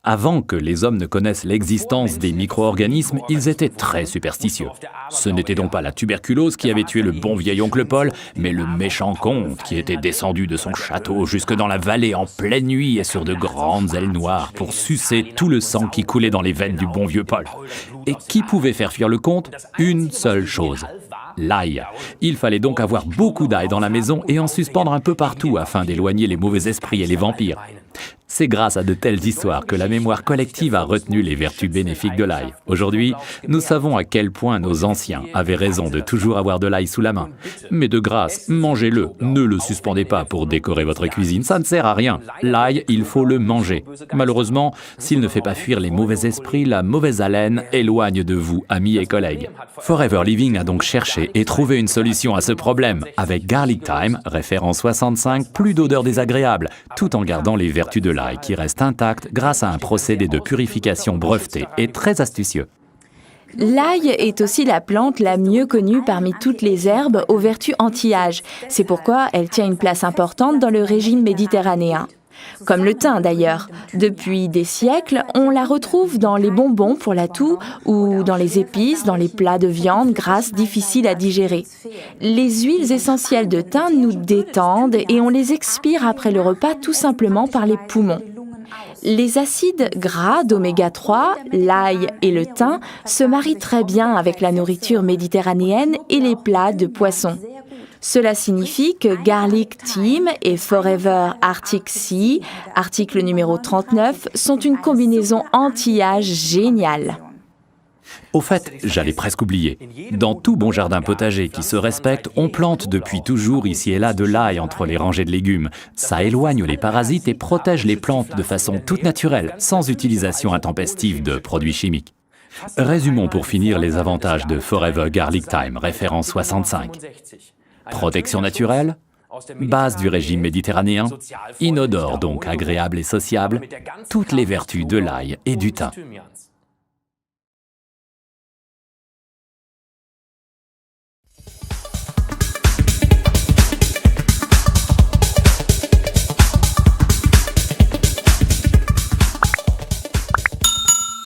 Avant que les hommes ne connaissent l'existence des micro-organismes, ils étaient très superstitieux. Ce n'était donc pas la tuberculose qui avait tué le bon vieil oncle Paul, mais le méchant comte qui était descendu de son château jusque dans la vallée en pleine nuit et sur de grandes ailes noires pour sucer tout le sang qui coulait dans les veines du bon vieux Paul. Et qui pouvait faire fuir le comte? Une seule chose: l'ail. Il fallait donc avoir beaucoup d'ail dans la maison et en suspendre un peu partout afin d'éloigner les mauvais esprits et les vampires. C'est grâce à de telles histoires que la mémoire collective a retenu les vertus bénéfiques de l'ail. Aujourd'hui, nous savons à quel point nos anciens avaient raison de toujours avoir de l'ail sous la main. Mais de grâce, mangez-le, ne le suspendez pas pour décorer votre cuisine, ça ne sert à rien. L'ail, il faut le manger. Malheureusement, s'il ne fait pas fuir les mauvais esprits, la mauvaise haleine éloigne de vous, amis et collègues. Forever Living a donc cherché et trouvé une solution à ce problème. Avec Garlic Thyme, référence 65, plus d'odeur désagréable, tout en gardant les vertus de l'ail qui reste intacte grâce à un procédé de purification breveté et très astucieux. L'ail est aussi la plante la mieux connue parmi toutes les herbes aux vertus anti-âge. C'est pourquoi elle tient une place importante dans le régime méditerranéen. Comme le thym d'ailleurs. Depuis des siècles, on la retrouve dans les bonbons pour la toux ou dans les épices, dans les plats de viande grasses difficiles à digérer. Les huiles essentielles de thym nous détendent et on les expire après le repas tout simplement par les poumons. Les acides gras d'oméga 3, l'ail et le thym se marient très bien avec la nourriture méditerranéenne et les plats de poisson. Cela signifie que Garlic Thyme et Forever Arctic Sea, article numéro 39, sont une combinaison anti-âge géniale. Au fait, j'allais presque oublier. Dans tout bon jardin potager qui se respecte, on plante depuis toujours ici et là de l'ail entre les rangées de légumes. Ça éloigne les parasites et protège les plantes de façon toute naturelle, sans utilisation intempestive de produits chimiques. Résumons pour finir les avantages de Forever Garlic Thyme, référence 65. Protection naturelle, base du régime méditerranéen, inodore donc agréable et sociable, toutes les vertus de l'ail et du thym.